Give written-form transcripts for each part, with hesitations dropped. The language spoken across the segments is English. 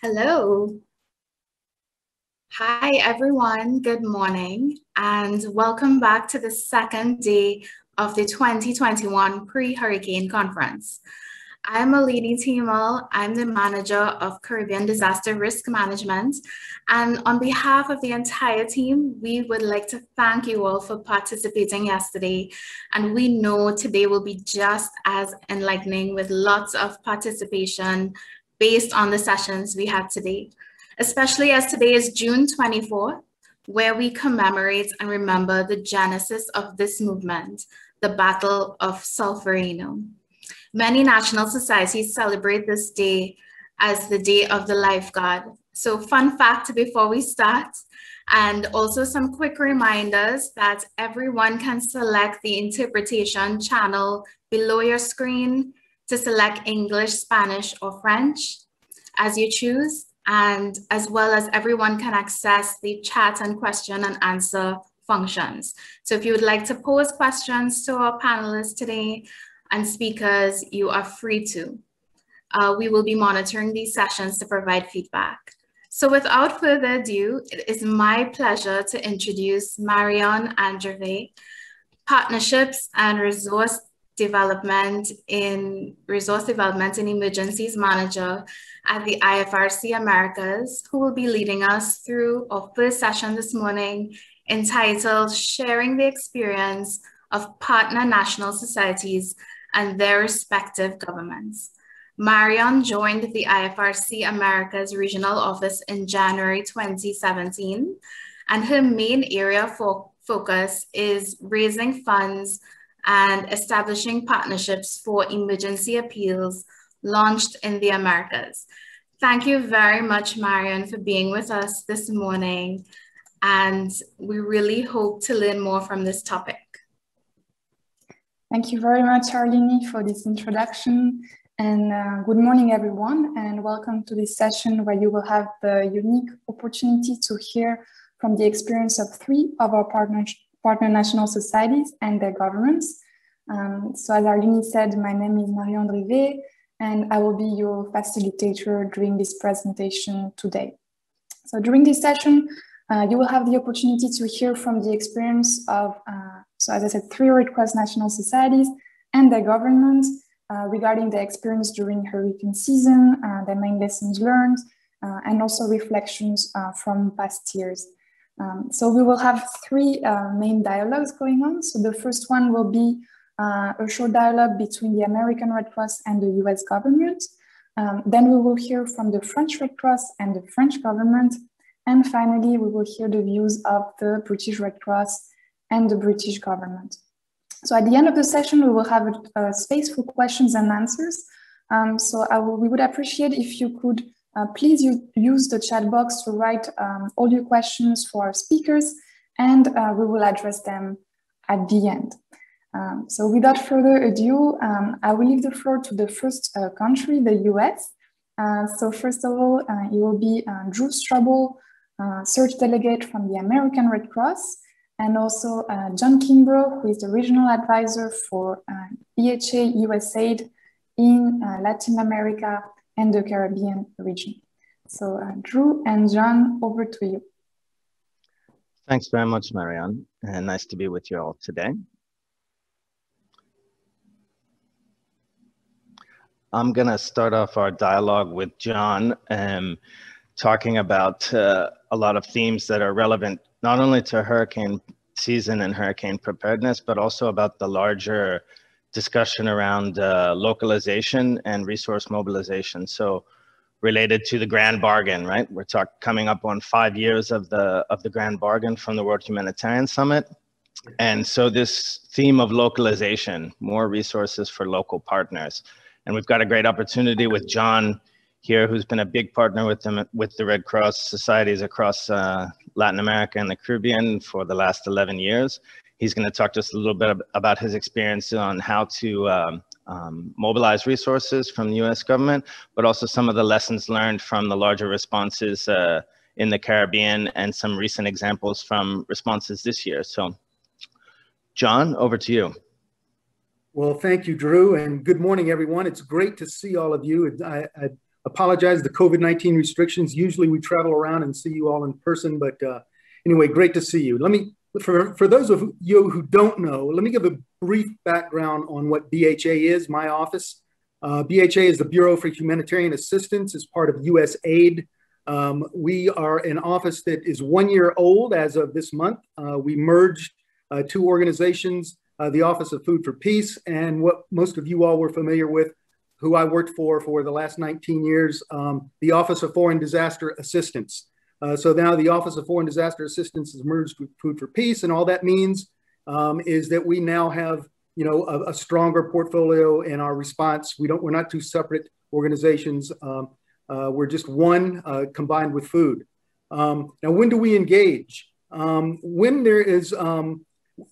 Hello. Hi, everyone. Good morning, and welcome back to the second day of the 2021 Pre-Hurricane Conference. I'm Alini Timal. I'm the manager of Caribbean Disaster Risk Management. And on behalf of the entire team, we would like to thank you all for participating yesterday. And we know today will be just as enlightening with lots of participation based on the sessions we had today, especially as today is June 24th, where we commemorate and remember the genesis of this movement, the Battle of Solferino. Many national societies celebrate this day as the Day of the Lifeguard. So fun fact before we start, and also some quick reminders that everyone can select the interpretation channel below your screen to select English, Spanish, or French as you choose, and as well as everyone can access the chat and question and answer functions. So if you would like to pose questions to our panelists today and speakers, you are free to. We will be monitoring these sessions to provide feedback. So without further ado, it is my pleasure to introduce Marion Andreve, Partnerships and Resource Development in Emergencies Manager at the IFRC Americas, who will be leading us through our first session this morning entitled Sharing the Experience of Partner National Societies and Their Respective Governments. Marion joined the IFRC Americas Regional Office in January 2017, and her main area for focus is raising funds and establishing partnerships for emergency appeals launched in the Americas. Thank you very much, Marion, for being with us this morning, and we really hope to learn more from this topic. Thank you very much, Arlene, for this introduction. And good morning, everyone, and welcome to this session where you will have the unique opportunity to hear from the experience of three of our partner national societies and their governments. So as Arlene said, my name is Marion Andreve, and I will be your facilitator during this presentation today. So during this session, you will have the opportunity to hear from the experience of, so as I said, three Red Cross national societies and their governments regarding their experience during hurricane season, their main lessons learned, and also reflections from past years. So we will have three main dialogues going on. So the first one will be a short dialogue between the American Red Cross and the US government. Then we will hear from the French Red Cross and the French government. And finally, we will hear the views of the British Red Cross and the British government. So at the end of the session, we will have a space for questions and answers. We would appreciate if you could please use the chat box to write all your questions for our speakers, and we will address them at the end. So without further ado, I will leave the floor to the first country, the US. So first of all, it will be Drew Strobel, search delegate from the American Red Cross, and also John Kimbrough, who is the regional advisor for EHA USAID in Latin America and the Caribbean region. So Drew and John, over to you. Thanks very much, Marianne, and nice to be with you all today. I'm gonna start off our dialogue with John, talking about a lot of themes that are relevant not only to hurricane season and hurricane preparedness, but also about the larger discussion around localization and resource mobilization. So related to the grand bargain, right? We're coming up on 5 years of the grand bargain from the World Humanitarian Summit. And so this theme of localization, more resources for local partners. And we've got a great opportunity with John here, who's been a big partner with the Red Cross societies across Latin America and the Caribbean for the last 11 years. He's going to talk to us a little bit about his experience on how to mobilize resources from the US government, but also some of the lessons learned from the larger responses in the Caribbean and some recent examples from responses this year. So, John, over to you. Well, thank you, Drew, and good morning, everyone. It's great to see all of you. I Apologize the COVID-19 restrictions. Usually we travel around and see you all in person, but anyway, great to see you. For those of you who don't know, let me give a brief background on what BHA is, my office. BHA is the Bureau for Humanitarian Assistance. It's part of USAID. We are an office that is 1 year old as of this month. We merged two organizations, the Office of Food for Peace and what most of you all were familiar with, who I worked for the last 19 years, the Office of Foreign Disaster Assistance. So now the Office of Foreign Disaster Assistance is merged with Food for Peace, and all that means is that we now have, you know, a stronger portfolio in our response. We're not two separate organizations. We're just one combined with food. Now, when do we engage? When there is an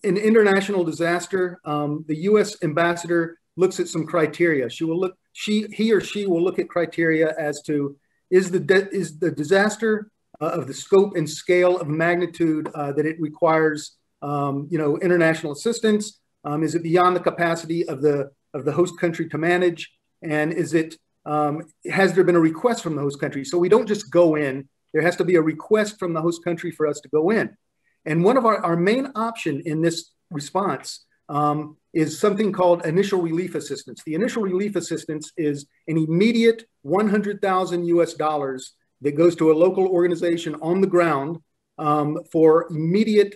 international disaster, the U.S. ambassador looks at some criteria. He or she will look at criteria as to is the disaster of the scope and scale of magnitude that it requires, you know, international assistance. Is it beyond the capacity of the host country to manage? And is it has there been a request from the host country? So we don't just go in. There has to be a request from the host country for us to go in. And one of our main option in this response is something called initial relief assistance. The initial relief assistance is an immediate $100,000 US that goes to a local organization on the ground for immediate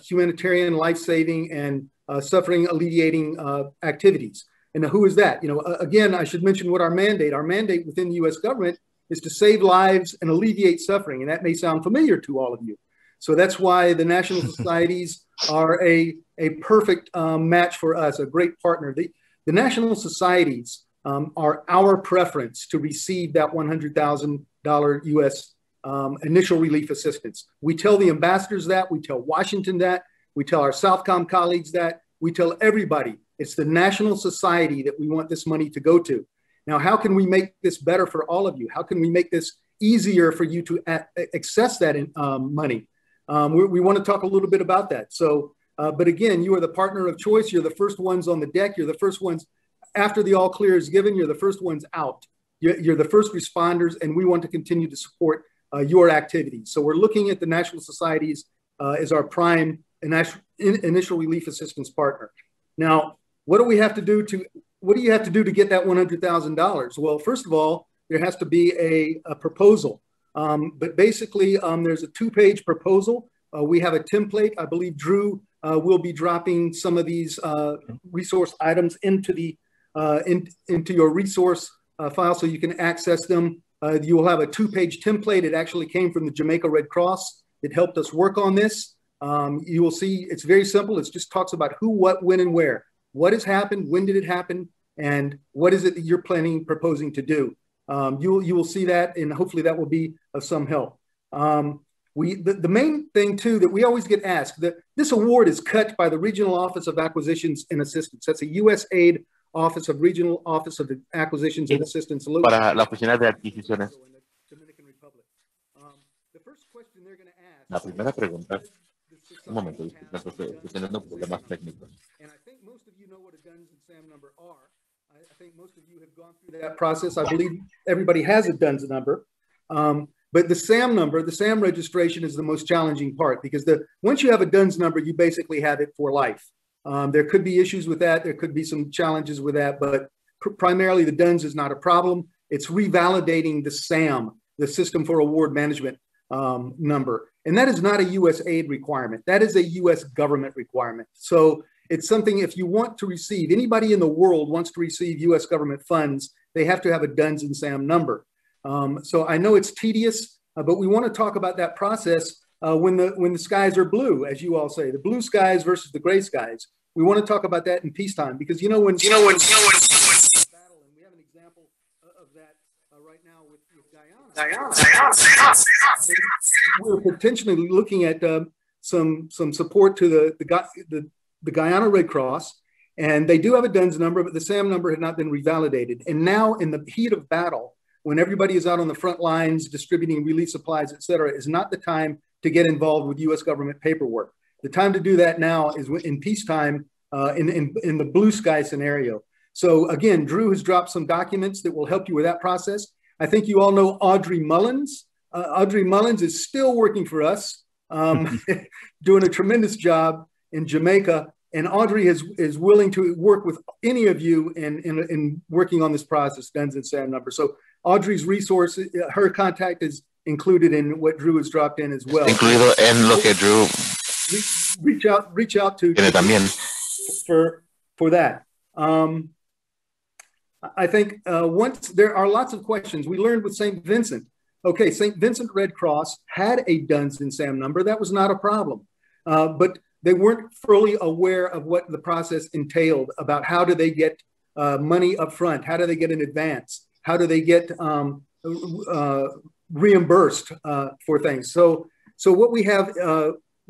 humanitarian, life-saving, and suffering alleviating activities. And who is that? You know, again, I should mention what our mandate within the US government is to save lives and alleviate suffering. And that may sound familiar to all of you. So that's why the national societies are a perfect match for us, a great partner. The national societies are our preference to receive that $100,000 US initial relief assistance. We tell the ambassadors that, we tell Washington that, we tell our Southcom colleagues that, we tell everybody. It's the national society that we want this money to go to. Now, how can we make this better for all of you? How can we make this easier for you to access that money? We want to talk a little bit about that. So, but again, you are the partner of choice. You're the first ones on the deck. You're the first ones, after the all clear is given, you're the first ones out. You're the first responders, and we want to continue to support your activities. So we're looking at the national societies as our prime initial relief assistance partner. Now, what do you have to do to get that $100,000? Well, first of all, there has to be a proposal. But basically, there's a 2-page proposal. We have a template. I believe Drew will be dropping some of these resource items into your resource file so you can access them. You will have a 2-page template. It actually came from the Jamaica Red Cross. It helped us work on this. You will see it's very simple. It just talks about who, what, when, and where. What has happened? When did it happen? And what is it that you're proposing to do? You will see that, and hopefully that will be of some help. The main thing too that we always get asked, that this award is cut by the Regional Office of Acquisitions and Assistance. That's a USAID Office of Regional Office of Acquisitions and Assistance. Para la oficina de adquisiciones. The first question they're going to ask. La primera pregunta. Un momento, estoy teniendo problemas técnicos. And I think most of you know what a DUNS and SAM number are. I think most of you have gone through that process. I believe everybody has a DUNS number. But the SAM number, the SAM registration is the most challenging part because once you have a DUNS number, you basically have it for life. There could be issues with that. There could be some challenges with that, but primarily the DUNS is not a problem. It's revalidating the SAM, the System for Award Management number. And that is not a USAID requirement. That is a US government requirement. So it's something, if you want to receive, anybody in the world wants to receive US government funds, they have to have a DUNS and SAM number. So I know it's tedious, but we want to talk about that process when the skies are blue, as you all say, the blue skies versus the gray skies. We want to talk about that in peacetime because battle, and we have an example of that right now with Guyana. We're potentially looking at some support to the Guyana Red Cross, and they do have a DUNS number, but the SAM number had not been revalidated. And now in the heat of battle, when everybody is out on the front lines distributing relief supplies, et cetera, is not the time to get involved with US government paperwork. The time to do that now is in peacetime, in the blue sky scenario. So again, Drew has dropped some documents that will help you with that process. I think you all know Audrey Mullins. Audrey Mullins is still working for us, doing a tremendous job in Jamaica. And Audrey is willing to work with any of you in working on this process, DUNS and SAM number. So Audrey's resource, her contact is included in what Drew has dropped in as well. Incluido en lo que Drew. Reach out to for that. I think once there are lots of questions, we learned with St. Vincent. Okay, St. Vincent Red Cross had a DUNS and SAM number. That was not a problem, but they weren't fully aware of what the process entailed about how do they get money up front, how do they get an advance, how do they get reimbursed for things. So what we have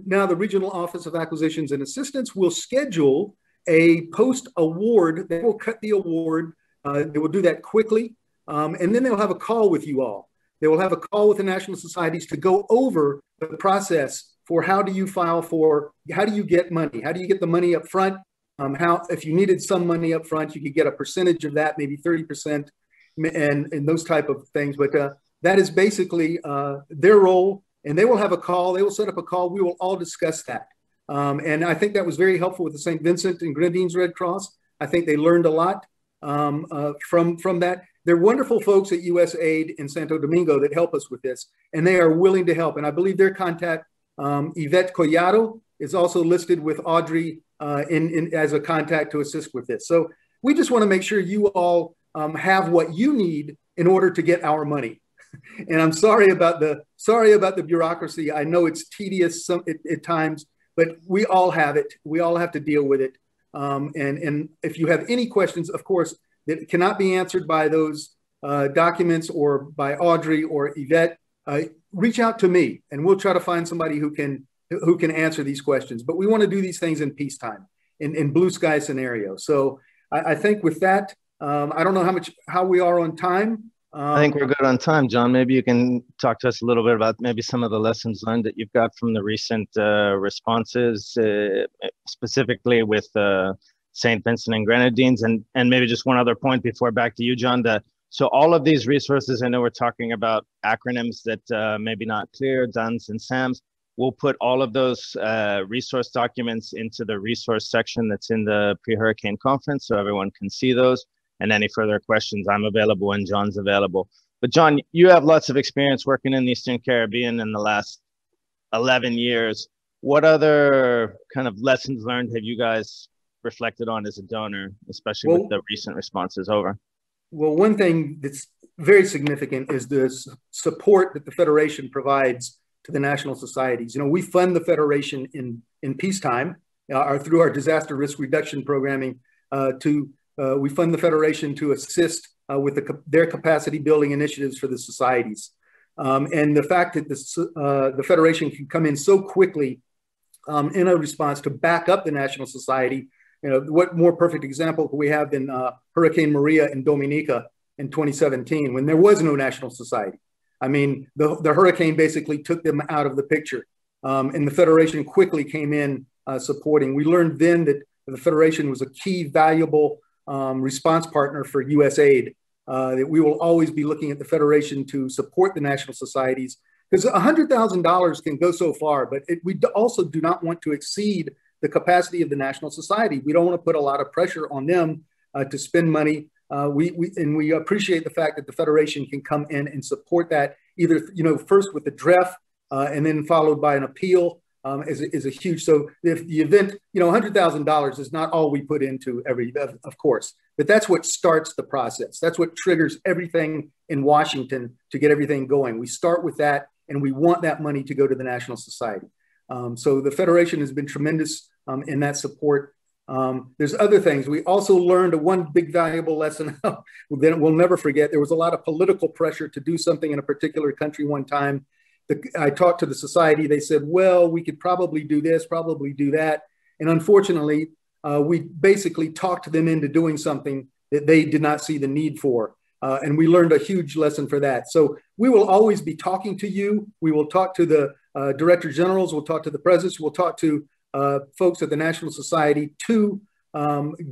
now, the Regional Office of Acquisitions and Assistance will schedule a post-award. They will cut the award. They will do that quickly, and then they'll have a call with you all. They will have a call with the national societies to go over the process for how do you file for, how do you get money? How do you get the money up front? How, if you needed some money up front, you could get a percentage of that, maybe 30%, and those type of things. But that is basically their role, and they will have a call. They will set up a call. We will all discuss that. And I think that was very helpful with the St. Vincent and Grenadines Red Cross. I think they learned a lot from that. They're wonderful folks at USAID in Santo Domingo that help us with this, and they are willing to help. And I believe their contact, Yvette Collado, is also listed with Audrey as a contact to assist with this. So we just want to make sure you all have what you need in order to get our money. And I'm sorry about the bureaucracy. I know it's tedious at times, but we all have it. We all have to deal with it. And if you have any questions, of course, that cannot be answered by those documents or by Audrey or Yvette, reach out to me, and we'll try to find somebody who can answer these questions. But we want to do these things in peacetime, in blue sky scenario. So I think with that, I don't know how we are on time. I think we're good on time, John. Maybe you can talk to us a little bit about maybe some of the lessons learned that you've got from the recent responses, specifically with St. Vincent and Grenadines, and maybe just one other point before back to you, John. So all of these resources, I know we're talking about acronyms that maybe not clear, DUNS and SAMs. We'll put all of those resource documents into the resource section that's in the pre-hurricane conference, so everyone can see those. And any further questions, I'm available and John's available. But John, you have lots of experience working in the Eastern Caribbean in the last 11 years. What other kind of lessons learned have you guys reflected on as a donor, especially with the recent responses over? Well, one thing that's very significant is the support that the Federation provides to the national societies. You know, we fund the Federation in peacetime through our disaster risk reduction programming. We fund the Federation to assist with their capacity building initiatives for the societies. And the fact that the Federation can come in so quickly in a response to back up the national society. You know, what more perfect example could we have than Hurricane Maria in Dominica in 2017 when there was no national society? I mean, the hurricane basically took them out of the picture, and the Federation quickly came in supporting. We learned then that the Federation was a key, valuable response partner for USAID, that we will always be looking at the Federation to support the national societies, because $100,000 can go so far, but we also do not want to exceed the capacity of the national society. We don't want to put a lot of pressure on them to spend money. We appreciate the fact that the Federation can come in and support that, either, you know, first with the DREF and then followed by an appeal is a huge. So if the event, you know, $100,000 is not all we put into every event, of course, but that's what starts the process. That's what triggers everything in Washington to get everything going. We start with that, and we want that money to go to the National Society. So the Federation has been tremendous in that support. There's other things. We also learned one big valuable lesson that we'll never forget. There was a lot of political pressure to do something in a particular country one time. I talked to the society. They said, well, we could probably do this, probably do that. And unfortunately, we basically talked them into doing something that they did not see the need for. And we learned a huge lesson for that. So we will always be talking to you. We will talk to the director generals. We'll talk to the presidents. We'll talk to folks at the National Society to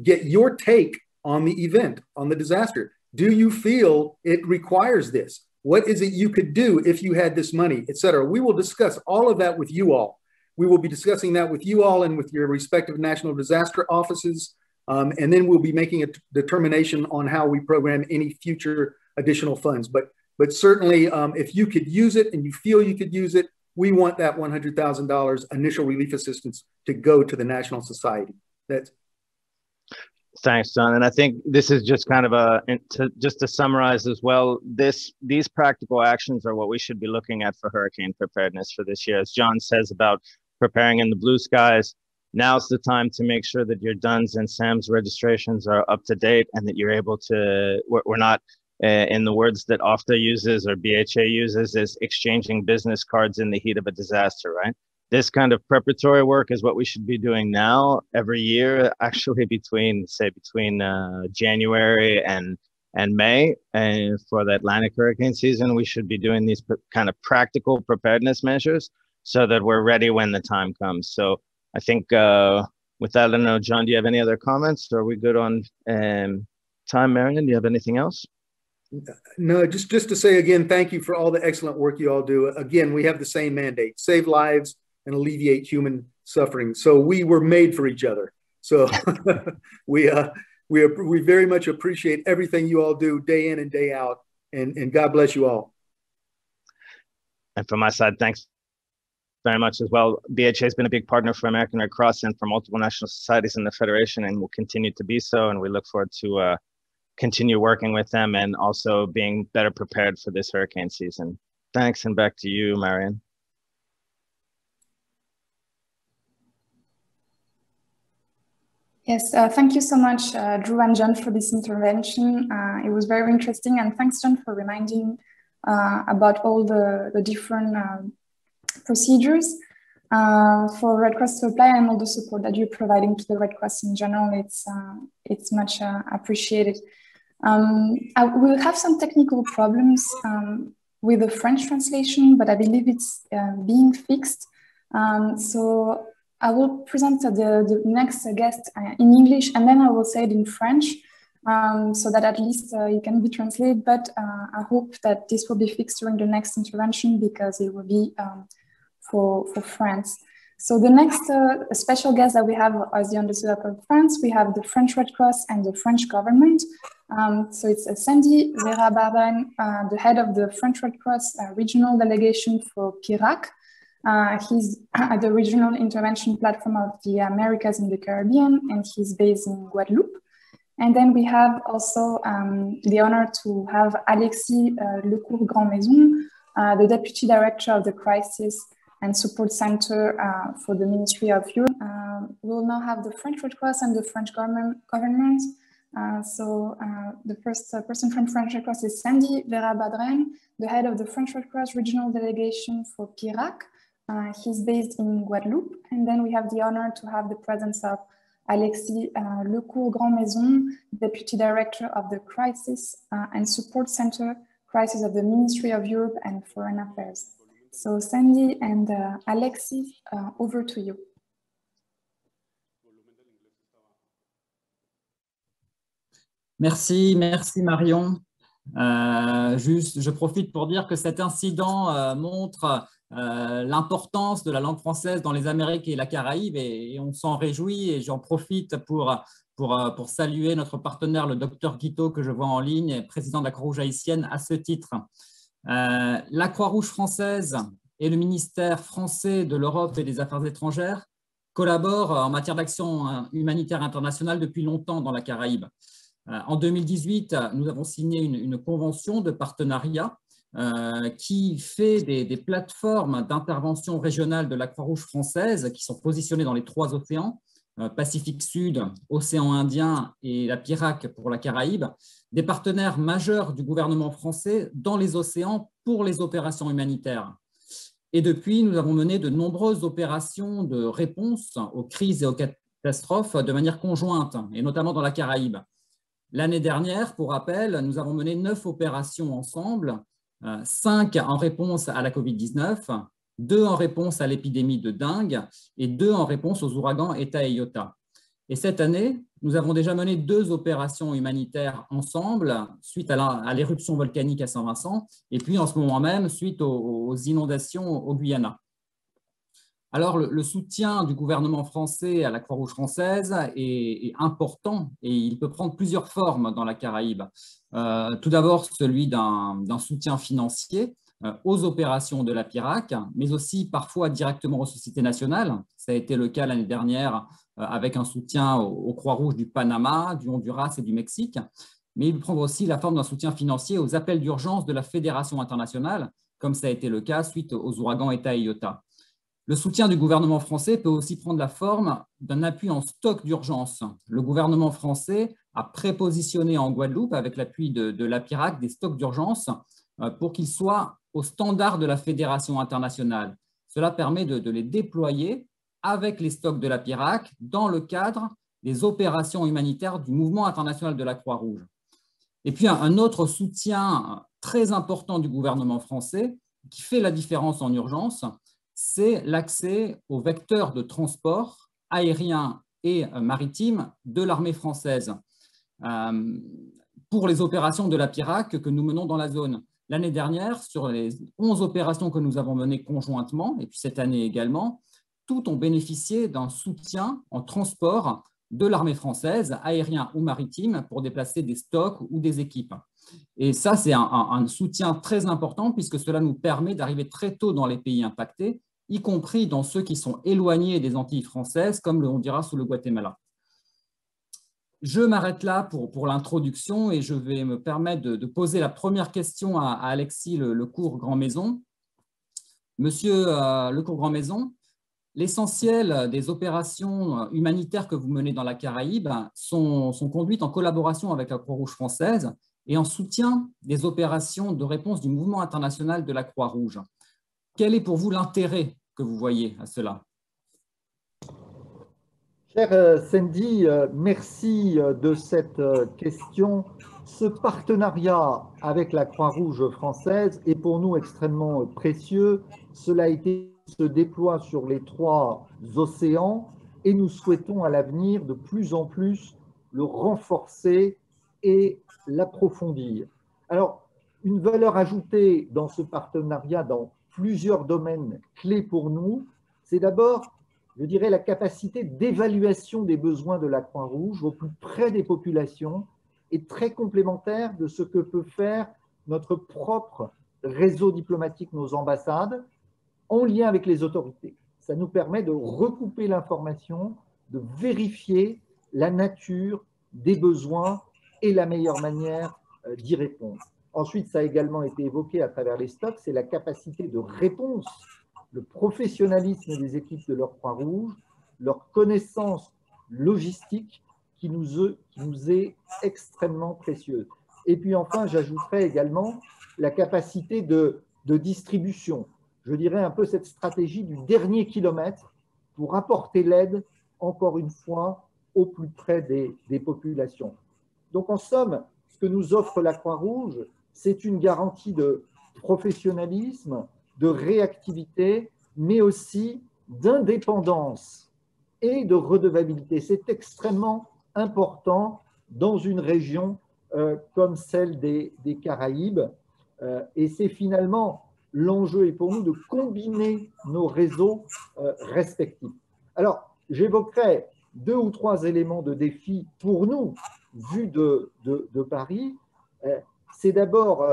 get your take on the event, on the disaster. Do you feel it requires this? What is it you could do if you had this money, et cetera? We will discuss all of that with you all. We will be discussing that with you all and with your respective national disaster offices. And then we'll be making a determination on how we program any future additional funds. But certainly, if you could use it and you feel you could use it, we want that $100,000 initial relief assistance to go to the National Society. Thanks, John. And I think this is just kind of just to summarize as well, these practical actions are what we should be looking at for hurricane preparedness for this year. As John says about preparing in the blue skies, now's the time to make sure that your DUNS and SAMS registrations are up to date and that you're able to, we're not, in the words that OFTA uses or BHA uses, is exchanging business cards in the heat of a disaster, right? This kind of preparatory work is what we should be doing now every year, actually between January and May. And for the Atlantic hurricane season, we should be doing these kind of practical preparedness measures so that we're ready when the time comes. So I think with that, I don't know, John, do you have any other comments? Or are we good on time, Marion? Do you have anything else? No, just to say again, thank you for all the excellent work you all do. Again, we have the same mandate: save lives and alleviate human suffering. So we were made for each other. So we very much appreciate everything you all do day in and day out. And God bless you all. And from my side, thanks very much as well. BHA has been a big partner for American Red Cross and for multiple national societies in the Federation, and will continue to be so. And we look forward to continue working with them and also being better prepared for this hurricane season. Thanks, and back to you, Marion. Yes, thank you so much, Drew and John, for this intervention. It was very interesting, and thanks, John, for reminding about all the different procedures for Red Cross to apply and all the support that you're providing to the Red Cross in general. It's much appreciated. We'll have some technical problems with the French translation, but I believe it's being fixed. So I will present the next guest in English, and then I will say it in French, so that at least it can be translated. But I hope that this will be fixed during the next intervention, because it will be for France. So the next special guest that we have as the ambassador of France, we have the French Red Cross and the French government. So it's Sandy Vera-Bardin, the head of the French Red Cross regional delegation for Pirac. He's at the regional intervention platform of the Americas and the Caribbean, and he's based in Guadeloupe. And then we have also the honor to have Alexis Lecourt-Grandmaison, the Deputy Director of the Crisis and Support Center for the Ministry of Europe. We'll now have the French Red Cross and the French government. The first person from French Red Cross is Sandy Vera-Bardin, the head of the French Red Cross regional delegation for Pirac. He's based in Guadeloupe. And then we have the honor to have the presence of Alexis Lecourt-Grandmaison, Deputy Director of the Crisis and Support Center, Crisis of the Ministry of Europe and Foreign Affairs. So Sandy and Alexis, over to you. Merci Marion. Je profite pour dire que cet incident montre l'importance de la langue française dans les Amériques et la Caraïbe, et on s'en réjouit, et j'en profite pour saluer notre partenaire, le docteur Guiteau, que je vois en ligne, président de la Croix-Rouge haïtienne, à ce titre. La Croix-Rouge française et le ministère français de l'Europe et des Affaires étrangères collaborent en matière d'action humanitaire internationale depuis longtemps dans la Caraïbe. En 2018, nous avons signé une convention de partenariat qui fait des plateformes d'intervention régionale de la Croix-Rouge française qui sont positionnées dans les 3 océans, Pacifique Sud, Océan Indien et la Pirac pour la Caraïbe, des partenaires majeurs du gouvernement français dans les océans pour les opérations humanitaires. Et depuis, nous avons mené de nombreuses opérations de réponse aux crises et aux catastrophes de manière conjointe, et notamment dans la Caraïbe. L'année dernière, pour rappel, nous avons mené 9 opérations ensemble, 5 en réponse à la Covid-19, 2 en réponse à l'épidémie de dengue et 2 en réponse aux ouragans Eta et Iota. Et cette année, nous avons déjà mené 2 opérations humanitaires ensemble, suite à l'éruption volcanique à Saint-Vincent, et puis en ce moment même, suite aux inondations au Guyana. Alors, le soutien du gouvernement français à la Croix-Rouge française est important et il peut prendre plusieurs formes dans la Caraïbe. Tout d'abord, celui d'un soutien financier aux opérations de la PIRAC, mais aussi parfois directement aux sociétés nationales. Ça a été le cas l'année dernière avec un soutien aux Croix-Rouges du Panama, du Honduras et du Mexique. Mais il peut prendre aussi la forme d'un soutien financier aux appels d'urgence de la Fédération internationale, comme ça a été le cas suite aux ouragans Eta et Iota. Le soutien du gouvernement français peut aussi prendre la forme d'un appui en stock d'urgence. Le gouvernement français a prépositionné en Guadeloupe, avec l'appui de la PIRAC, des stocks d'urgence pour qu'ils soient au standard de la Fédération internationale. Cela permet de les déployer avec les stocks de la PIRAC dans le cadre des opérations humanitaires du mouvement international de la Croix-Rouge. Et puis un autre soutien très important du gouvernement français qui fait la différence en urgence, c'est l'accès aux vecteurs de transport aérien et maritime de l'armée française pour les opérations de la PIRAC que nous menons dans la zone. L'année dernière, sur les 11 opérations que nous avons menées conjointement, et puis cette année également, toutes ont bénéficié d'un soutien en transport de l'armée française, aérien ou maritime, pour déplacer des stocks ou des équipes. Et ça, c'est un soutien très important puisque cela nous permet d'arriver très tôt dans les pays impactés, y compris dans ceux qui sont éloignés des Antilles françaises, comme le Honduras ou le Guatemala. Je m'arrête là pour l'introduction et je vais me permettre de poser la première question à Alexis Lecourt-Grandmaison. Monsieur Lecourt-Grandmaison, l'essentiel des opérations humanitaires que vous menez dans la Caraïbe sont conduites en collaboration avec la Croix-Rouge française et en soutien des opérations de réponse du mouvement international de la Croix-Rouge. Quel est pour vous l'intérêt que vous voyez à cela? Chère Sandy, merci de cette question. Ce partenariat avec la Croix-Rouge française est pour nous extrêmement précieux. Cela a été se déploie sur les 3 océans et nous souhaitons à l'avenir de plus en plus le renforcer et l'approfondir. Alors, une valeur ajoutée dans ce partenariat dans plusieurs domaines clés pour nous, c'est d'abord, je dirais, la capacité d'évaluation des besoins de la Croix-Rouge au plus près des populations et très complémentaire de ce que peut faire notre propre réseau diplomatique, nos ambassades, en lien avec les autorités. Ça nous permet de recouper l'information, de vérifier la nature des besoins et la meilleure manière d'y répondre. Ensuite, ça a également été évoqué à travers les stocks, c'est la capacité de réponse, le professionnalisme des équipes de leur Croix-Rouge, leur connaissance logistique qui nous est extrêmement précieuse. Et puis enfin, j'ajouterais également la capacité de distribution. Je dirais un peu cette stratégie du dernier kilomètre pour apporter l'aide, encore une fois, au plus près des populations. Donc en somme, ce que nous offre la Croix-Rouge, c'est une garantie de professionnalisme, de réactivité, mais aussi d'indépendance et de redevabilité. C'est extrêmement important dans une région comme celle des Caraïbes. Et c'est finalement l'enjeu est pour nous de combiner nos réseaux respectifs. Alors, j'évoquerai 2 ou 3 éléments de défi pour nous, vus de Paris. C'est d'abord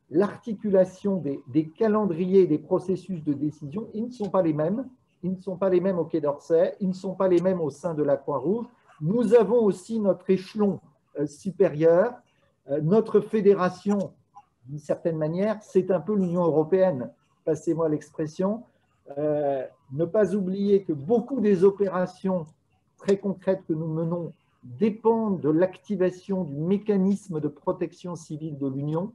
l'articulation des calendriers et des processus de décision. Ils ne sont pas les mêmes. Ils ne sont pas les mêmes au Quai d'Orsay. Ils ne sont pas les mêmes au sein de la Croix-Rouge. Nous avons aussi notre échelon supérieur. Notre fédération, d'une certaine manière, c'est un peu l'Union européenne, passez-moi l'expression. Ne pas oublier que beaucoup des opérations très concrètes que nous menons dépendent de l'activation du mécanisme de protection civile de l'Union,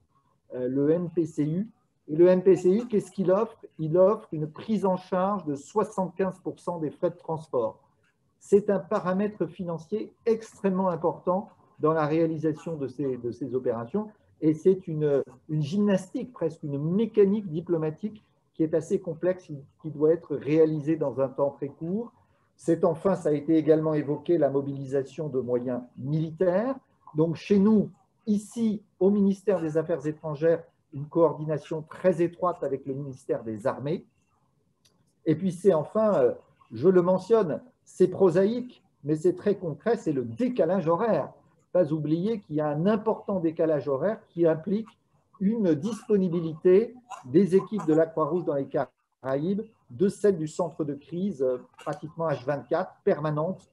le MPCU. Et le MPCU, qu'est-ce qu'il offre? Il offre une prise en charge de 75% des frais de transport. C'est un paramètre financier extrêmement important dans la réalisation de ces opérations. Et c'est une gymnastique, presque une mécanique diplomatique qui est assez complexe, qui doit être réalisée dans un temps très court. C'est enfin, ça a été également évoqué, la mobilisation de moyens militaires. Donc chez nous, ici, au ministère des Affaires étrangères, une coordination très étroite avec le ministère des Armées. Et puis c'est enfin, je le mentionne, c'est prosaïque, mais c'est très concret, c'est le décalage horaire. Pas oublier qu'il y a un important décalage horaire qui implique une disponibilité des équipes de la Croix-Rouge dans les Caraïbes, de celle du centre de crise, pratiquement H24, permanente,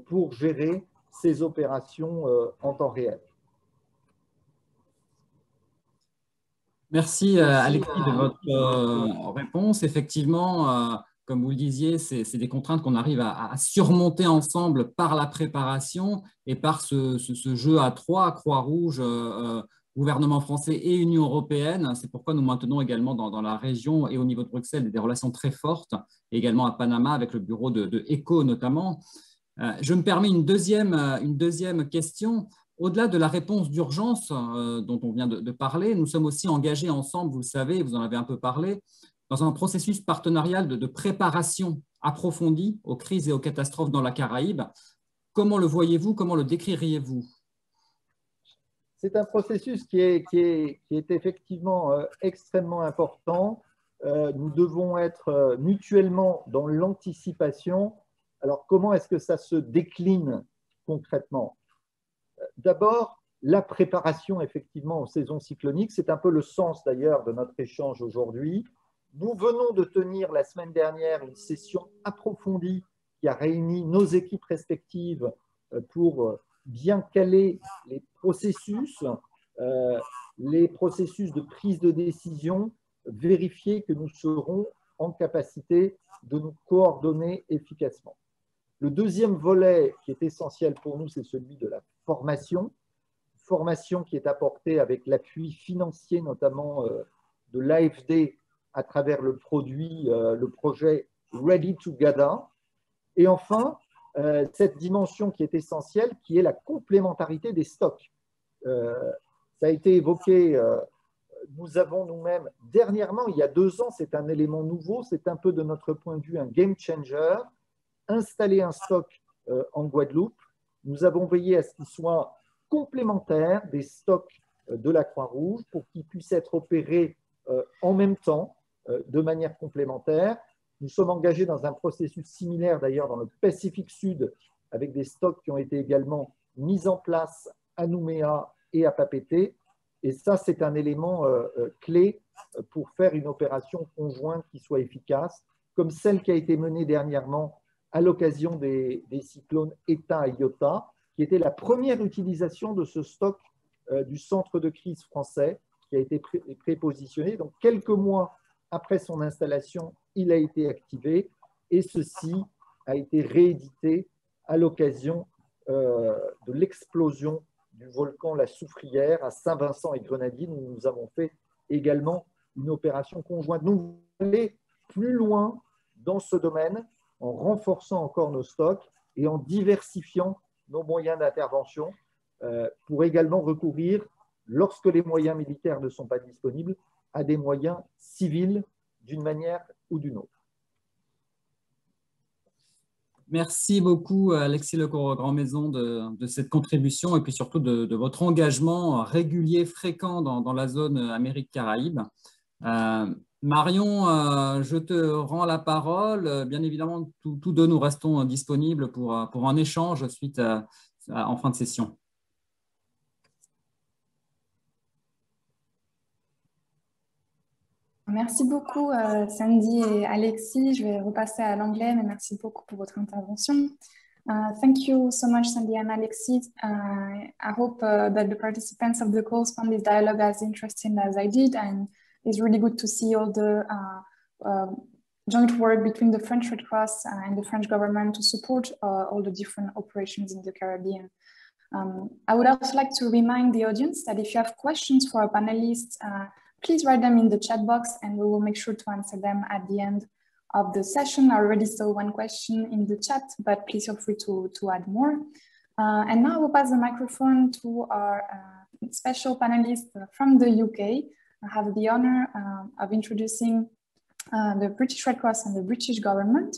pour gérer ces opérations en temps réel. Merci Alexis de votre réponse. Effectivement, comme vous le disiez, c'est des contraintes qu'on arrive à surmonter ensemble par la préparation et par ce jeu à trois, Croix-Rouge, gouvernement français et Union européenne. C'est pourquoi nous maintenons également dans la région et au niveau de Bruxelles des relations très fortes, et également à Panama avec le bureau de ECHO notamment. Je me permets une deuxième question. Au-delà de la réponse d'urgence dont on vient de parler, nous sommes aussi engagés ensemble, vous le savez, vous en avez un peu parlé, dans un processus partenarial de préparation approfondie aux crises et aux catastrophes dans la Caraïbe. Comment le voyez-vous? Comment le décririez-vous? C'est un processus qui est effectivement extrêmement important. Nous devons être mutuellement dans l'anticipation. Alors, comment est-ce que ça se décline concrètement? D'abord, la préparation effectivement aux saisons cycloniques, c'est un peu le sens d'ailleurs de notre échange aujourd'hui. Nous venons de tenir la semaine dernière une session approfondie qui a réuni nos équipes respectives pour bien caler les processus de prise de décision, vérifier que nous serons en capacité de nous coordonner efficacement. Le deuxième volet qui est essentiel pour nous, c'est celui de la formation qui est apportée avec l'appui financier notamment de l'AFD à travers le projet Ready Together. Et enfin, cette dimension qui est essentielle, qui est la complémentarité des stocks. Ça a été évoqué, nous avons nous-mêmes, dernièrement, il y a 2 ans, c'est un élément nouveau, c'est un peu de notre point de vue un game changer, installer un stock en Guadeloupe. Nous avons veillé à ce qu'il soit complémentaire des stocks de la Croix-Rouge pour qu'ils puissent être opérés en même temps, de manière complémentaire. Nous sommes engagés dans un processus similaire d'ailleurs dans le Pacifique Sud avec des stocks qui ont été également mis en place à Nouméa et à Papeete. Et ça, c'est un élément clé pour faire une opération conjointe qui soit efficace, comme celle qui a été menée dernièrement à l'occasion des cyclones Eta et Iota, qui était la première utilisation de ce stock du centre de crise français qui a été prépositionné. Donc, quelques mois après son installation, il a été activé et ceci a été réédité à l'occasion de l'explosion du volcan La Soufrière à Saint-Vincent et Grenadines, où nous avons fait également une opération conjointe. Nous voulons aller plus loin dans ce domaine en renforçant encore nos stocks et en diversifiant nos moyens d'intervention pour également recourir, lorsque les moyens militaires ne sont pas disponibles, à des moyens civils d'une manière ou d'une autre. Merci beaucoup Alexis Lecor-Grand-Maison de cette contribution et puis surtout de votre engagement régulier, fréquent dans la zone Amérique-Caraïbe. Marion, je te rends la parole. Bien évidemment, tous deux, nous restons disponibles pour un échange suite en fin de session. Merci beaucoup Sandy et Alexis. Je vais repasser à l'anglais, mais merci beaucoup pour votre intervention. Thank you so much, Sandy and Alexis. I hope that the participants of the calls found this dialogue as interesting as I did, and it's really good to see all the joint work between the French Red Cross and the French government to support all the different operations in the Caribbean. I would also like to remind the audience that if you have questions for our panelists, please write them in the chat box and we will make sure to answer them at the end of the session. I already saw one question in the chat, but please feel free to add more. And now we'll pass the microphone to our special panelist from the UK. I have the honor of introducing the British Red Cross and the British government.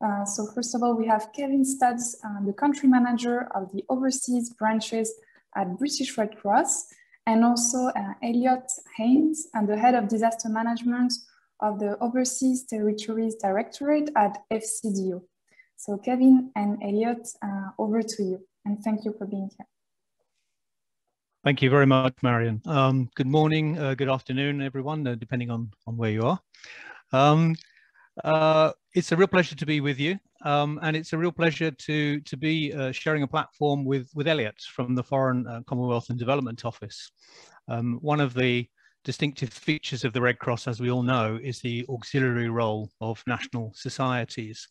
So first of all, we have Kevin Studs, the country manager of the overseas branches at British Red Cross, and also Elliot Haynes, and the head of disaster management of the Overseas Territories Directorate at FCDO. So Kevin and Elliot, over to you, and thank you for being here. Thank you very much, Marion. Good morning, good afternoon, everyone, depending on where you are. It's a real pleasure to be with you, and it's a real pleasure to be sharing a platform with Elliot from the Foreign Commonwealth and Development Office. One of the distinctive features of the Red Cross, as we all know, is the auxiliary role of national societies.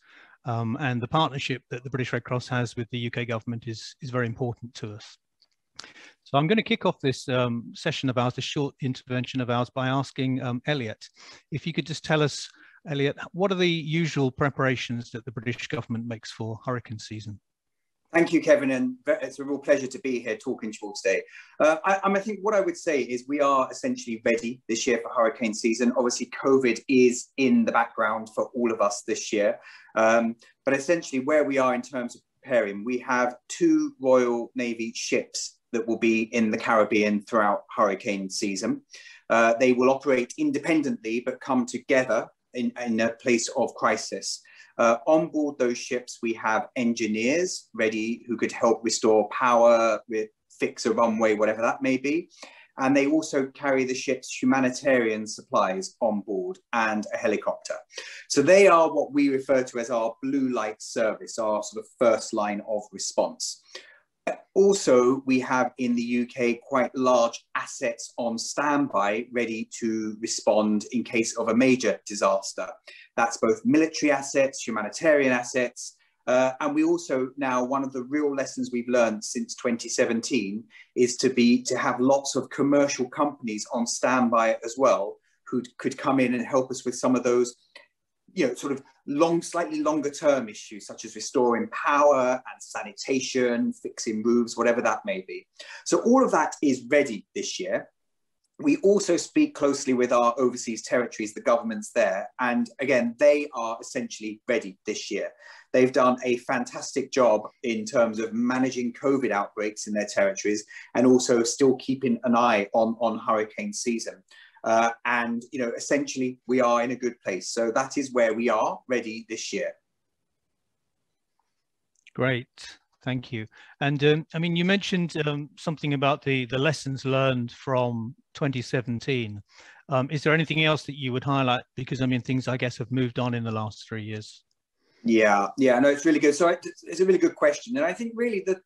And the partnership that the British Red Cross has with the UK government is very important to us. So I'm going to kick off this session about a short intervention of ours by asking Elliot, if you could just tell us, Elliot, what are the usual preparations that the British government makes for hurricane season? Thank you, Kevin, and it's a real pleasure to be here talking to you all today. I think what I would say is we are essentially ready this year for hurricane season. Obviously, COVID is in the background for all of us this year, but essentially where we are in terms of preparing, we have 2 Royal Navy ships that will be in the Caribbean throughout hurricane season. They will operate independently, but come together in a place of crisis. On board those ships, we have engineers ready who could help restore power, fix a runway, whatever that may be. And they also carry the ship's humanitarian supplies on board and a helicopter. So they are what we refer to as our blue light service, our sort of first line of response. Also, we have in the UK quite large assets on standby ready to respond in case of a major disaster. That's both military assets, humanitarian assets, and we also now, one of the real lessons we've learned since 2017 is to have lots of commercial companies on standby as well, who could come in and help us with some of those, you know, sort of slightly longer term issues, such as restoring power and sanitation, fixing roofs, whatever that may be. So all of that is ready this year. We also speak closely with our overseas territories, the governments there. And again, they are essentially ready this year. They've done a fantastic job in terms of managing COVID outbreaks in their territories and also still keeping an eye on hurricane season. And, you know, essentially we are in a good place. So that is where we are ready this year. Great, thank you. And I mean, you mentioned something about the lessons learned from 2017. Is there anything else that you would highlight? Because I mean, things I guess have moved on in the last 3 years. Yeah, no, it's really good. So it's a really good question. And I think really the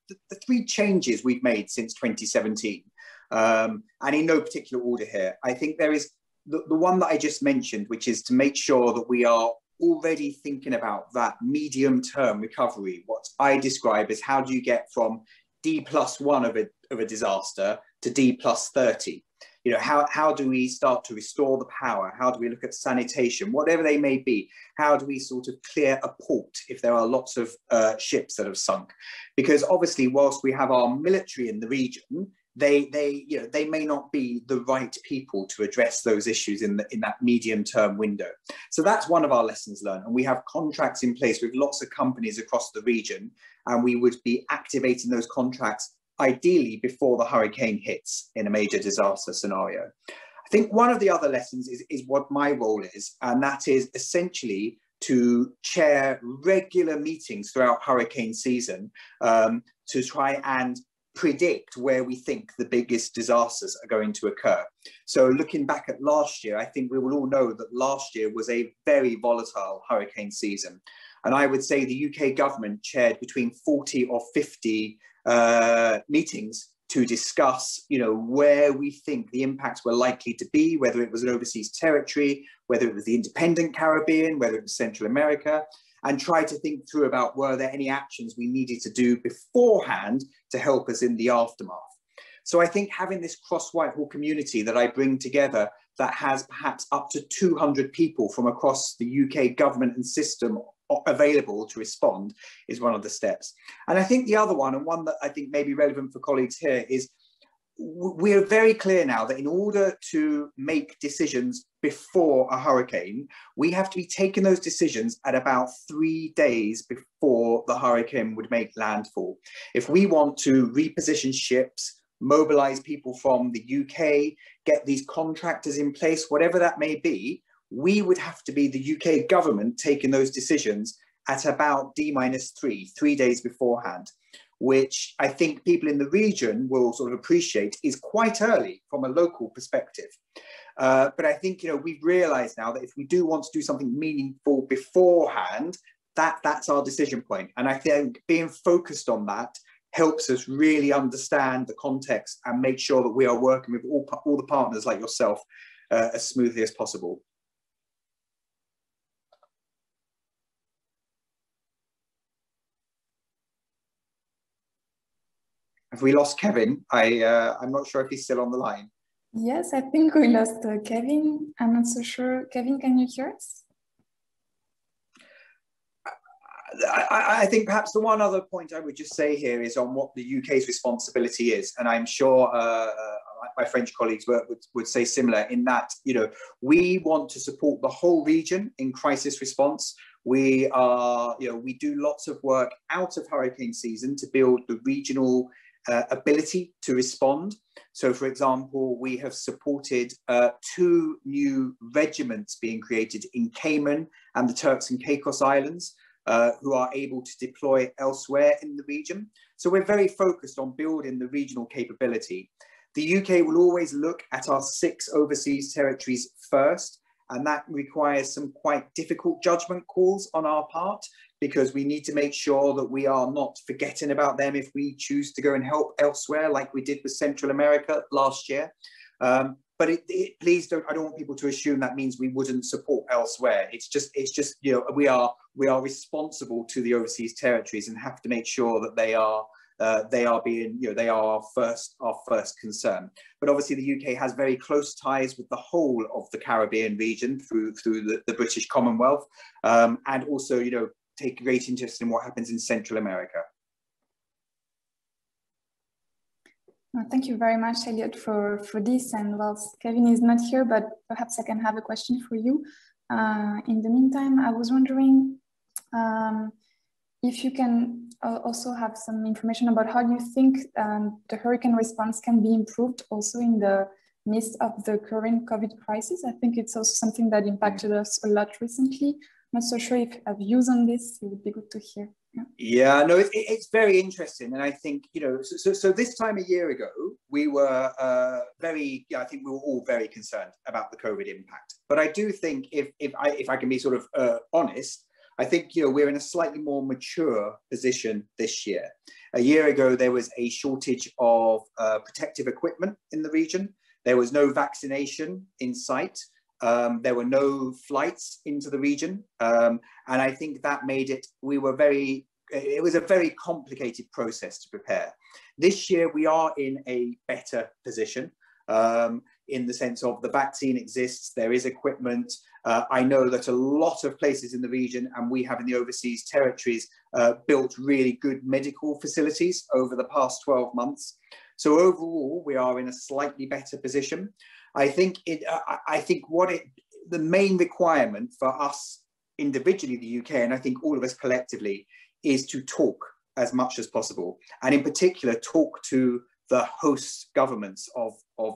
3 changes we've made since 2017, and in no particular order here, I think there is the one that I just mentioned, which is to make sure that we are already thinking about that medium-term recovery. What I describe as how do you get from D+1 of a disaster to D+30? You know, how do we start to restore the power? How do we look at sanitation, whatever they may be? How do we sort of clear a port if there are lots of ships that have sunk? Because obviously, whilst we have our military in the region, they may not be the right people to address those issues in that medium-term window. So that's one of our lessons learned. And we have contracts in place with lots of companies across the region, and we would be activating those contracts ideally before the hurricane hits in a major disaster scenario. I think one of the other lessons is what my role is, and that is essentially to chair regular meetings throughout hurricane season to try and predict where we think the biggest disasters are going to occur. So looking back at last year, I think we will all know that last year was a very volatile hurricane season. And I would say the UK government chaired between 40 or 50 meetings to discuss, you know, where we think the impacts were likely to be, whether it was an overseas territory, whether it was the independent Caribbean, whether it was Central America, and try to think through about were there any actions we needed to do beforehand to help us in the aftermath. So I think having this cross-Whitehall community that I bring together that has perhaps up to 200 people from across the UK government and system available to respond is one of the steps. And I think the other one, and one that I think may be relevant for colleagues here, is we are very clear now that in order to make decisions before a hurricane, we have to be taking those decisions at about 3 days before the hurricane would make landfall. If we want to reposition ships, mobilize people from the UK, get these contractors in place, whatever that may be, we would have to be the UK government taking those decisions at about D-3 days beforehand, which I think people in the region will sort of appreciate is quite early from a local perspective. But I think, you know, we've realized now that if we do want to do something meaningful beforehand, that's our decision point. And I think being focused on that helps us really understand the context and make sure that we are working with all the partners like yourself as smoothly as possible. Have we lost Kevin? I'm not sure if he's still on the line. Yes, I think we lost Kevin. I'm not so sure. Kevin, can you hear us? I think perhaps the one other point I would just say here is on what the UK's responsibility is. And I'm sure my French colleagues would say similar in that, you know, we want to support the whole region in crisis response. We are, you know, we do lots of work out of hurricane season to build the regional ability to respond. So, for example, we have supported 2 new regiments being created in Cayman and the Turks and Caicos Islands, who are able to deploy elsewhere in the region. So we're very focused on building the regional capability. The UK will always look at our 6 overseas territories first, and that requires some quite difficult judgment calls on our part, because we need to make sure that we are not forgetting about them if we choose to go and help elsewhere, like we did with Central America last year. But please don't, I don't want people to assume that means we wouldn't support elsewhere. It's just, you know, we are responsible to the overseas territories and have to make sure that they are being, you know, they are our first concern. But obviously the UK has very close ties with the whole of the Caribbean region through the British Commonwealth, and also, you know, take great interest in what happens in Central America. Thank you very much, Elliot, for this. And whilst Kevin is not here, but perhaps I can have a question for you. In the meantime, I was wondering if you can also have some information about how you think the hurricane response can be improved also in the midst of the current COVID crisis. I think it's also something that impacted us a lot recently. Not so sure if you have views on this. It would be good to hear. Yeah, no, it's very interesting. And I think, you know, so this time a year ago, we were I think we were all very concerned about the COVID impact. But I do think if I can be sort of honest, I think, you know, we're in a slightly more mature position this year. A year ago, there was a shortage of protective equipment in the region. There was no vaccination in sight. There were no flights into the region. And I think that made it, it was a very complicated process to prepare. This year, we are in a better position in the sense of the vaccine exists, there is equipment. I know that a lot of places in the region, and we have in the overseas territories, built really good medical facilities over the past 12 months. So overall, we are in a slightly better position. I think the main requirement for us individually, the UK, and I think all of us collectively, is to talk as much as possible. And in particular, talk to the host governments of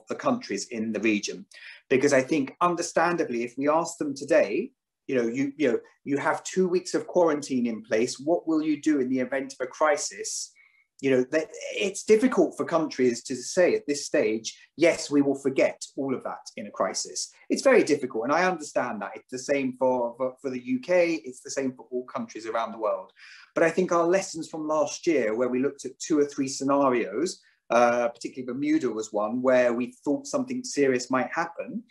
the countries in the region. Because I think understandably, if we ask them today, you have 2 weeks of quarantine in place, what will you do in the event of a crisis? It's difficult for countries to say at this stage, yes, we will forget all of that in a crisis. It's very difficult, and I understand that. It's the same for the UK, it's the same for all countries around the world. But I think our lessons from last year, where we looked at 2 or 3 scenarios, particularly Bermuda was one, where we thought something serious might happen,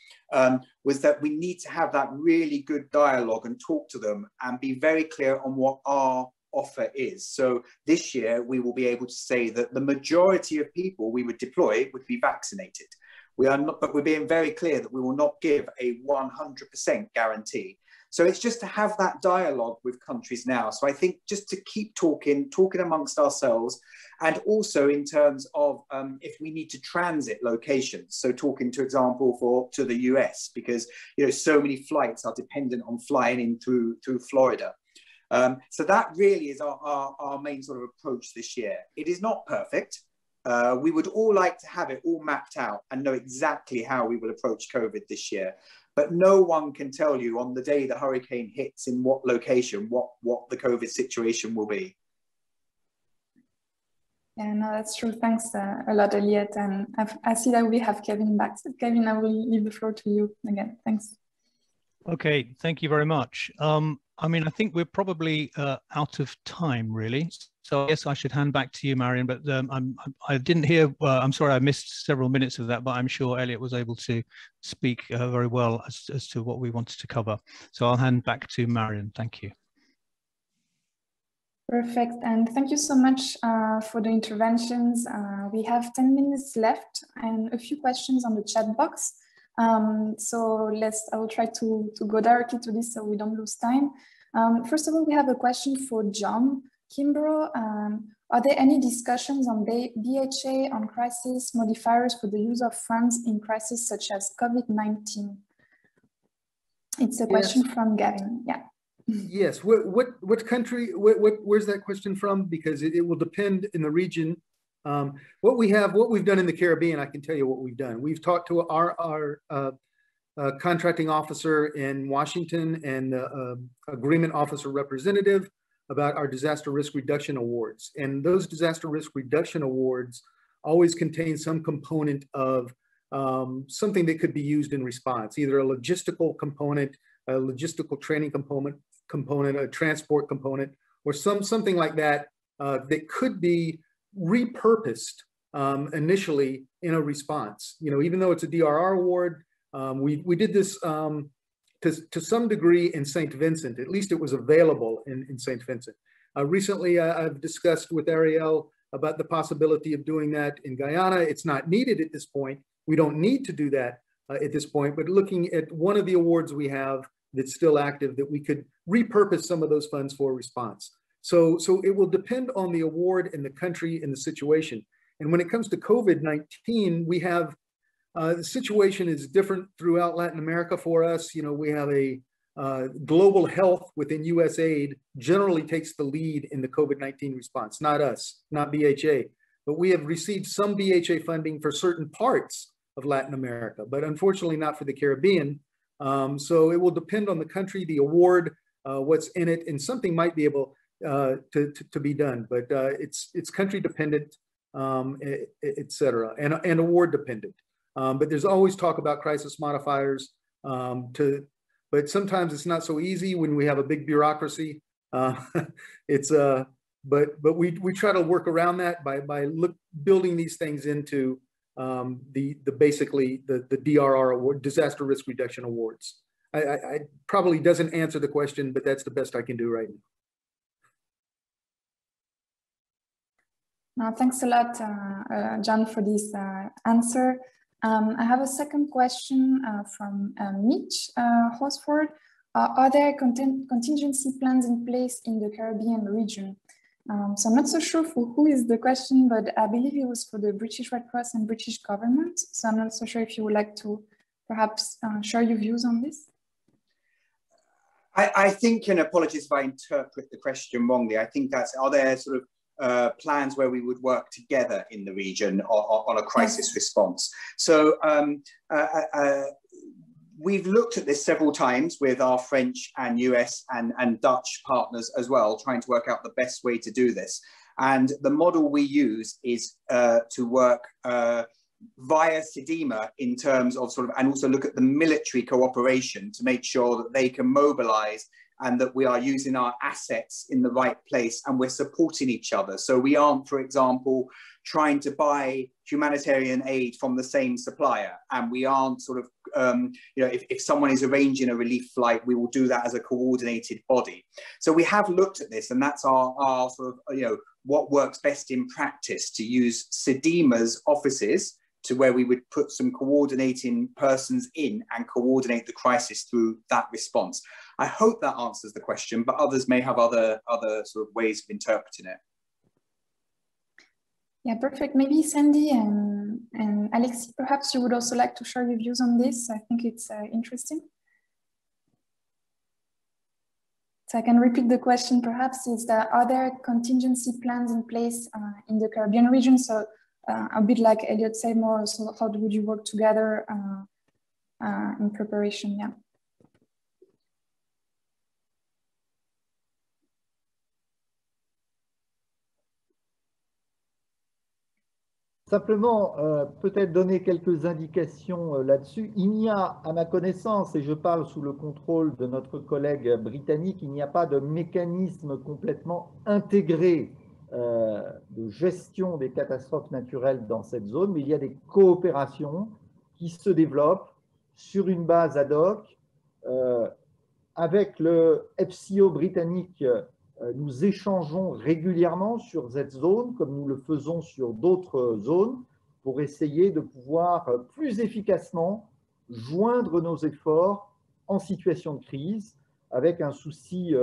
was that we need to have that really good dialogue and talk to them and be very clear on what our offer is. So this year we will be able to say that the majority of people we would deploy would be vaccinated. We are not, but we're being very clear that we will not give a 100% guarantee. So it's just to have that dialogue with countries now. So I think just to keep talking amongst ourselves, and also in terms of if we need to transit locations. So talking, to example, to the US, because so many flights are dependent on flying in through Florida. So that really is our main sort of approach this year. It is not perfect. We would all like to have it all mapped out and know exactly how we will approach COVID this year. But no one can tell you on the day the hurricane hits in what location, what the COVID situation will be. Yeah, no, that's true. Thanks a lot, Elliot. And I see that we have Kevin back. So Kevin, I will leave the floor to you again. Thanks. Okay, thank you very much. I mean, I think we're probably out of time, really. So I guess I should hand back to you, Marion, but I didn't hear, I'm sorry, I missed several minutes of that, but I'm sure Elliot was able to speak very well as to what we wanted to cover. So I'll hand back to Marion. Thank you. Perfect, and thank you so much for the interventions. We have 10 minutes left and a few questions on the chat box. So I will try to go directly to this so we don't lose time. First of all, we have a question for John Kimbrough. Are there any discussions on BHA on crisis modifiers for the use of funds in crises such as COVID-19? It's a question from Gavin. Yeah. Yes. What country? Where's that question from? Because it will depend in the region. What we've done in the Caribbean, I can tell you what we've done. We've talked to our contracting officer in Washington and agreement officer representative about our disaster risk reduction awards. And those disaster risk reduction awards always contain some component of something that could be used in response, either a logistical component, a logistical training component, a transport component, or something like that that could be repurposed initially in a response. Even though it's a DRR award, we did this to some degree in St. Vincent. At least it was available in St. Vincent. Recently, I've discussed with Ariel about the possibility of doing that in Guyana. It's not needed at this point. We don't need to do that at this point, but looking at one of the awards we have that's still active, that we could repurpose some of those funds for response. So it will depend on the award and the country and the situation. And when it comes to COVID-19, we have, the situation is different throughout Latin America for us. We have a global health within USAID generally takes the lead in the COVID-19 response, not us, not BHA. But we have received some BHA funding for certain parts of Latin America, but unfortunately not for the Caribbean. So it will depend on the country, the award, what's in it, and something might be able to be done, but it's country dependent, et cetera, and award dependent. But there's always talk about crisis modifiers, but sometimes it's not so easy when we have a big bureaucracy. But we try to work around that by building these things into basically the DRR award, disaster risk reduction awards. I probably doesn't answer the question, but that's the best I can do right now. Thanks a lot, John, for this answer. I have a second question from Mitch Hosford. Are there contingency plans in place in the Caribbean region? So I'm not so sure for who is the question, but I believe it was for the British Red Cross and British government. So I'm not so sure if you would like to perhaps share your views on this. I think, and apologies if I interpret the question wrongly, I think that's, are there sort of plans where we would work together in the region on a crisis response? So we've looked at this several times with our French and US and Dutch partners as well, trying to work out the best way to do this. And the model we use is to work via CEDIMA in terms of and also look at the military cooperation to make sure that they can mobilize and that we are using our assets in the right place and we're supporting each other. So we aren't, for example, trying to buy humanitarian aid from the same supplier, and we aren't if someone is arranging a relief flight, we will do that as a coordinated body. So we have looked at this, and that's our what works best in practice, to use CEDIMA's offices to where we would put some coordinating persons in and coordinate the crisis through that response. I hope that answers the question, but others may have other sort of ways of interpreting it. Yeah, perfect. Maybe Sandy and Alexis, perhaps you would also like to share your views on this. I think it's interesting. So I can repeat the question perhaps, is that are there contingency plans in place in the Caribbean region? So a bit like Elliot said, more, so how would you work together in preparation? Yeah. Simplement, peut-être donner quelques indications là-dessus. Il n'y a, à ma connaissance, et je parle sous le contrôle de notre collègue britannique, il n'y a pas de mécanisme complètement intégré de gestion des catastrophes naturelles dans cette zone, mais il y a des coopérations qui se développent sur une base ad hoc. Avec le FCO britannique, nous échangeons régulièrement sur cette zone, comme nous le faisons sur d'autres zones, pour essayer de pouvoir plus efficacement joindre nos efforts en situation de crise, avec un souci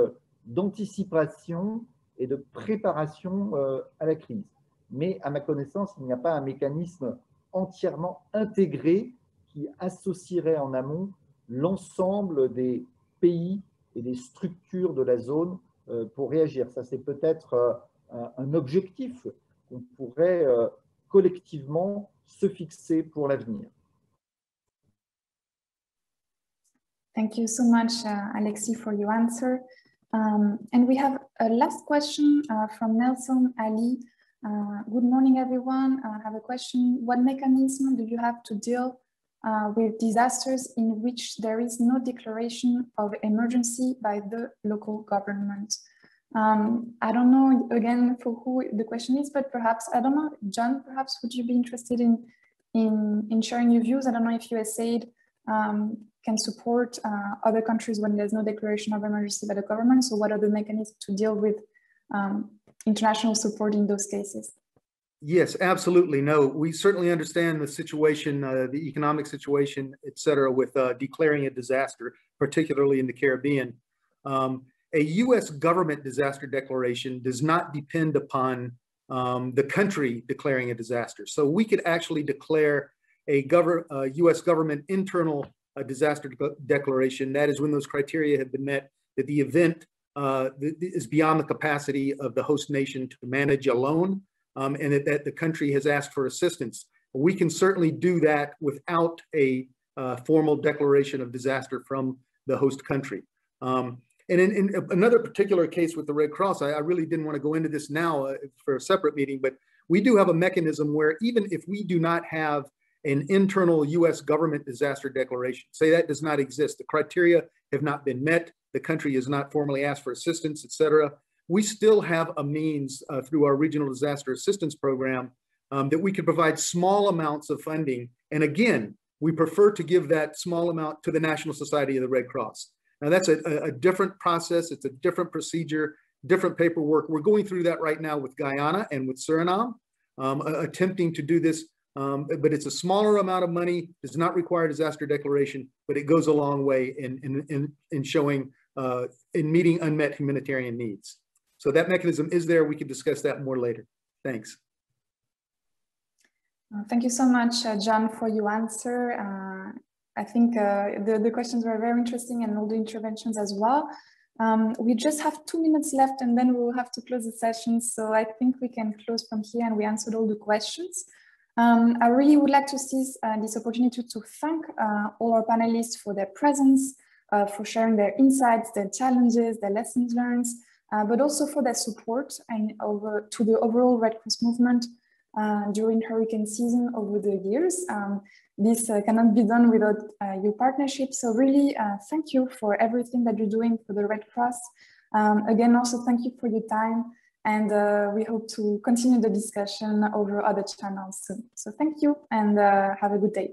d'anticipation et de préparation à la crise. Mais à ma connaissance, il n'y a pas un mécanisme entièrement intégré qui associerait en amont l'ensemble des pays et des structures de la zone pour réagir. Ça, c'est peut-être un objectif qu'on pourrait collectivement se fixer pour l'avenir. Thank you so much, Alexis, for your answer. And we have a last question from Nelson Ali. Good morning, everyone. I have a question. What mechanism do you have to deal with disasters in which there is no declaration of emergency by the local government? I don't know, again, for who the question is, but perhaps, I don't know, John, perhaps would you be interested in sharing your views? I don't know if USAID can support other countries when there's no declaration of emergency by the government. So what are the mechanisms to deal with international support in those cases? Yes, absolutely. No, we certainly understand the situation, the economic situation, et cetera, with declaring a disaster, particularly in the Caribbean. A U.S. government disaster declaration does not depend upon the country declaring a disaster. So we could actually declare a U.S. government internal disaster declaration. That is when those criteria have been met, that the event is beyond the capacity of the host nation to manage alone. And that the country has asked for assistance. We can certainly do that without a formal declaration of disaster from the host country. And in another particular case with the Red Cross, I really didn't want to go into this now for a separate meeting, but we do have a mechanism where even if we do not have an internal U.S. government disaster declaration, say that does not exist, the criteria have not been met, the country has not formally asked for assistance, et cetera, we still have a means through our regional disaster assistance program that we could provide small amounts of funding. And again, we prefer to give that small amount to the National Society of the Red Cross. Now that's a different process. It's a different procedure, different paperwork. We're going through that right now with Guyana and with Suriname, attempting to do this, but it's a smaller amount of money, does not require disaster declaration, but it goes a long way in showing, in meeting unmet humanitarian needs. So that mechanism is there. We can discuss that more later. Thanks. Thank you so much, John, for your answer. I think the questions were very interesting and all the interventions as well. We just have 2 minutes left and then we will have to close the session. So I think we can close from here and we answered all the questions. I really would like to seize this opportunity to thank all our panelists for their presence, for sharing their insights, their challenges, their lessons learned, but also for their support and to the overall Red Cross movement during hurricane season over the years. This cannot be done without your partnership. So really, thank you for everything that you're doing for the Red Cross. Again, also thank you for your time. And we hope to continue the discussion over other channels soon. So thank you and have a good day.